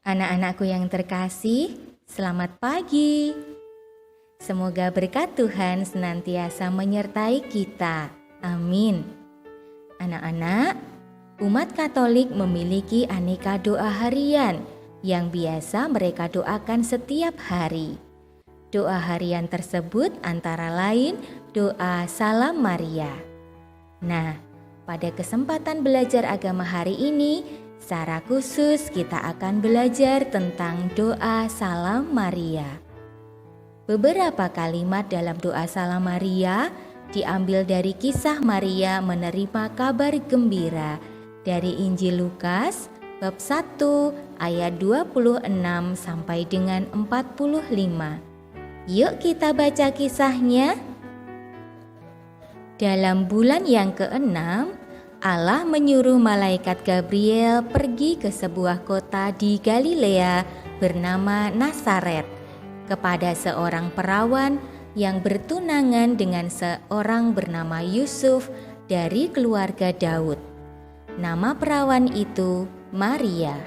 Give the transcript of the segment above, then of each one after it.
Anak-anakku yang terkasih, selamat pagi. Semoga berkat Tuhan senantiasa menyertai kita. Amin. Anak-anak, umat Katolik memiliki aneka doa harian yang biasa mereka doakan setiap hari. Doa harian tersebut antara lain doa Salam Maria. Nah, pada kesempatan belajar agama hari ini, secara khusus kita akan belajar tentang doa Salam Maria. Beberapa kalimat dalam doa Salam Maria diambil dari kisah Maria menerima kabar gembira dari Injil Lukas bab 1 ayat 26 sampai dengan 45. Yuk kita baca kisahnya. Dalam bulan yang ke-6, Allah menyuruh malaikat Gabriel pergi ke sebuah kota di Galilea bernama Nazaret kepada seorang perawan yang bertunangan dengan seorang bernama Yusuf dari keluarga Daud. Nama perawan itu Maria.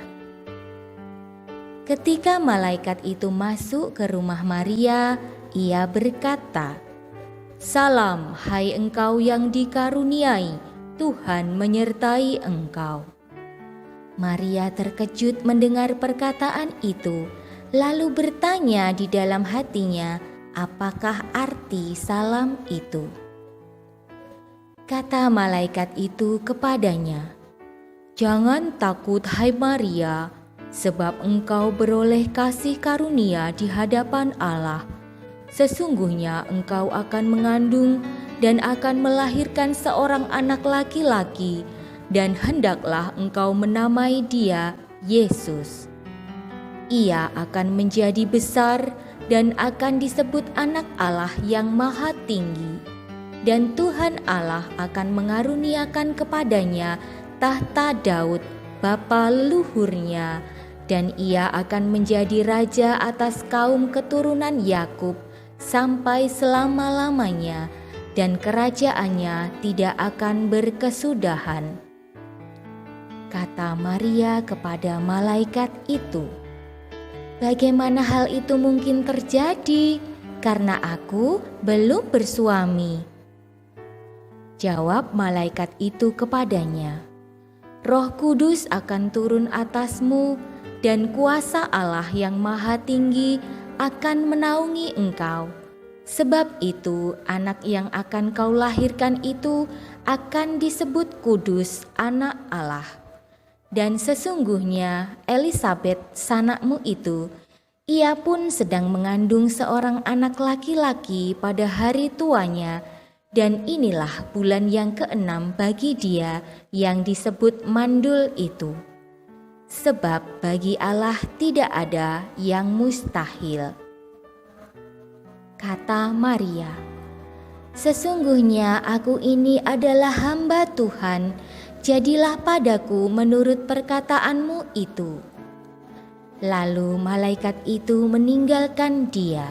Ketika malaikat itu masuk ke rumah Maria, ia berkata, "Salam, hai engkau yang dikaruniai, Tuhan menyertai engkau." Maria terkejut mendengar perkataan itu, lalu bertanya di dalam hatinya, apakah arti salam itu? Kata malaikat itu kepadanya, "Jangan takut hai Maria, sebab engkau beroleh kasih karunia di hadapan Allah. Sesungguhnya engkau akan mengandung dan akan melahirkan seorang anak laki-laki, dan hendaklah engkau menamai dia Yesus. Ia akan menjadi besar dan akan disebut Anak Allah yang Maha Tinggi, dan Tuhan Allah akan mengaruniakan kepadanya tahta Daud, bapa leluhurnya, dan ia akan menjadi raja atas kaum keturunan Yakub sampai selama-lamanya, dan kerajaannya tidak akan berkesudahan." Kata Maria kepada malaikat itu, "Bagaimana hal itu mungkin terjadi? Karena aku belum bersuami." Jawab malaikat itu kepadanya, "Roh Kudus akan turun atasmu, dan kuasa Allah yang Maha Tinggi akan menaungi engkau. Sebab itu anak yang akan kau lahirkan itu akan disebut kudus, Anak Allah. Dan sesungguhnya Elisabet sanakmu itu, ia pun sedang mengandung seorang anak laki-laki pada hari tuanya, dan inilah bulan yang ke-6 bagi dia yang disebut mandul itu. Sebab bagi Allah tidak ada yang mustahil." Kata Maria, "Sesungguhnya aku ini adalah hamba Tuhan, jadilah padaku menurut perkataanmu itu." Lalu malaikat itu meninggalkan dia.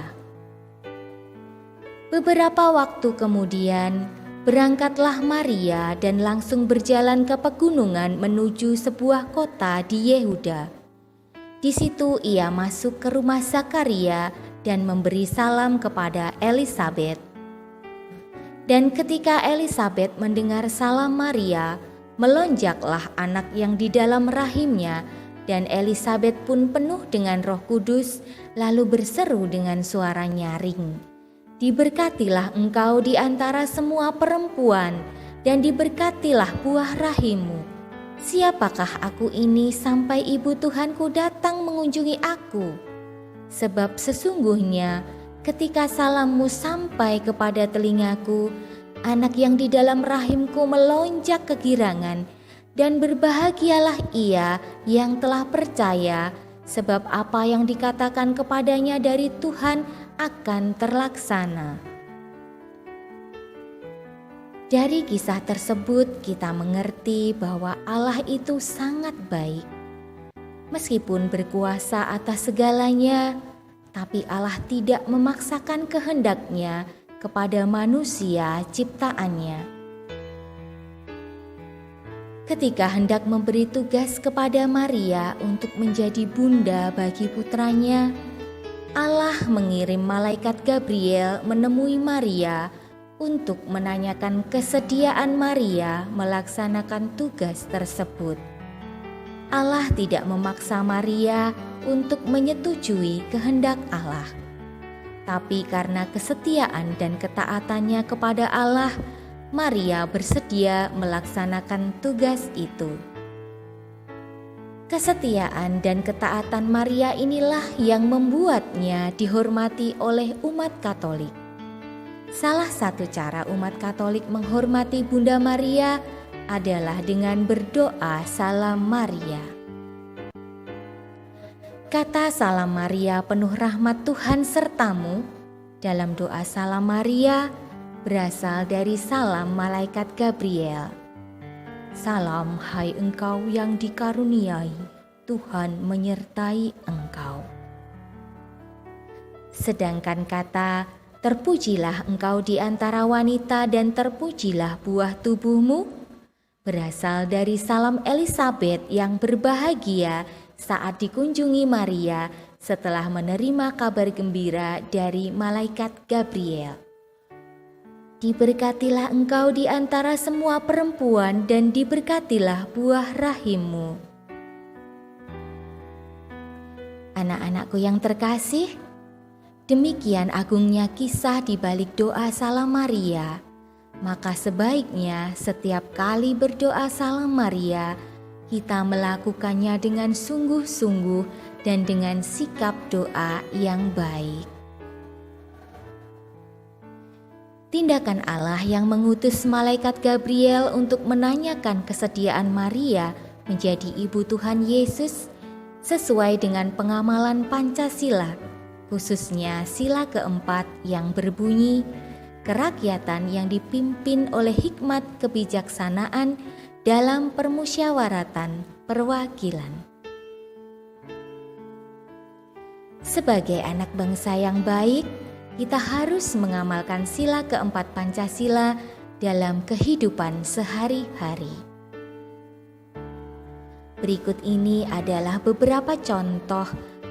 Beberapa waktu kemudian, berangkatlah Maria dan langsung berjalan ke pegunungan menuju sebuah kota di Yehuda. Di situ ia masuk ke rumah Zakaria dan memberi salam kepada Elisabet. Dan ketika Elisabet mendengar salam Maria, melonjaklah anak yang di dalam rahimnya, dan Elisabet pun penuh dengan Roh Kudus, lalu berseru dengan suara nyaring, "Diberkatilah engkau di antara semua perempuan, dan diberkatilah buah rahimmu. Siapakah aku ini sampai ibu Tuhanku datang mengunjungi aku? Sebab sesungguhnya ketika salammu sampai kepada telingaku, anak yang di dalam rahimku melonjak kegirangan, dan berbahagialah ia yang telah percaya, sebab apa yang dikatakan kepadanya dari Tuhan akan terlaksana." Dari kisah tersebut kita mengerti bahwa Allah itu sangat baik. Meskipun berkuasa atas segalanya, tapi Allah tidak memaksakan kehendaknya kepada manusia ciptaannya. Ketika hendak memberi tugas kepada Maria untuk menjadi bunda bagi putranya, Allah mengirim malaikat Gabriel menemui Maria untuk menanyakan kesediaan Maria melaksanakan tugas tersebut. Allah tidak memaksa Maria untuk menyetujui kehendak Allah, tapi karena kesetiaan dan ketaatannya kepada Allah, Maria bersedia melaksanakan tugas itu. Kesetiaan dan ketaatan Maria inilah yang membuatnya dihormati oleh umat Katolik. Salah satu cara umat Katolik menghormati Bunda Maria adalah dengan berdoa Salam Maria. Kata Salam Maria penuh rahmat Tuhan sertamu dalam doa Salam Maria berasal dari salam malaikat Gabriel. Salam hai engkau yang dikaruniai, Tuhan menyertai engkau. Sedangkan kata terpujilah engkau di antara wanita dan terpujilah buah tubuhmu berasal dari salam Elisabet yang berbahagia saat dikunjungi Maria setelah menerima kabar gembira dari malaikat Gabriel. Diberkatilah engkau di antara semua perempuan dan diberkatilah buah rahimmu. Anak-anakku yang terkasih, demikian agungnya kisah di balik doa Salam Maria. Maka sebaiknya setiap kali berdoa Salam Maria, kita melakukannya dengan sungguh-sungguh dan dengan sikap doa yang baik. Tindakan Allah yang mengutus malaikat Gabriel untuk menanyakan kesediaan Maria menjadi ibu Tuhan Yesus sesuai dengan pengamalan Pancasila, khususnya sila keempat yang berbunyi, kerakyatan yang dipimpin oleh hikmat kebijaksanaan dalam permusyawaratan perwakilan. Sebagai anak bangsa yang baik, kita harus mengamalkan sila keempat Pancasila dalam kehidupan sehari-hari. Berikut ini adalah beberapa contoh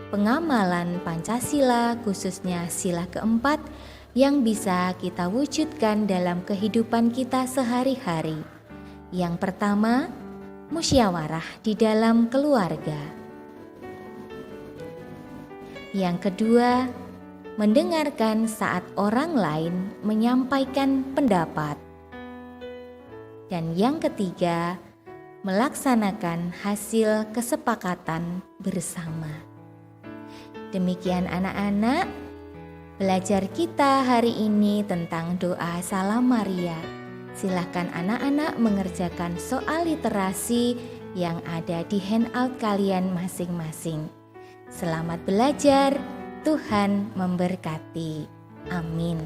pengamalan Pancasila, khususnya sila keempat, yang bisa kita wujudkan dalam kehidupan kita sehari-hari. Yang pertama, musyawarah di dalam keluarga. Yang kedua, mendengarkan saat orang lain menyampaikan pendapat. Dan yang ketiga, melaksanakan hasil kesepakatan bersama. Demikian anak-anak, belajar kita hari ini tentang doa Salam Maria. Silahkan anak-anak mengerjakan soal literasi yang ada di handout kalian masing-masing. Selamat belajar. Tuhan memberkati. Amin.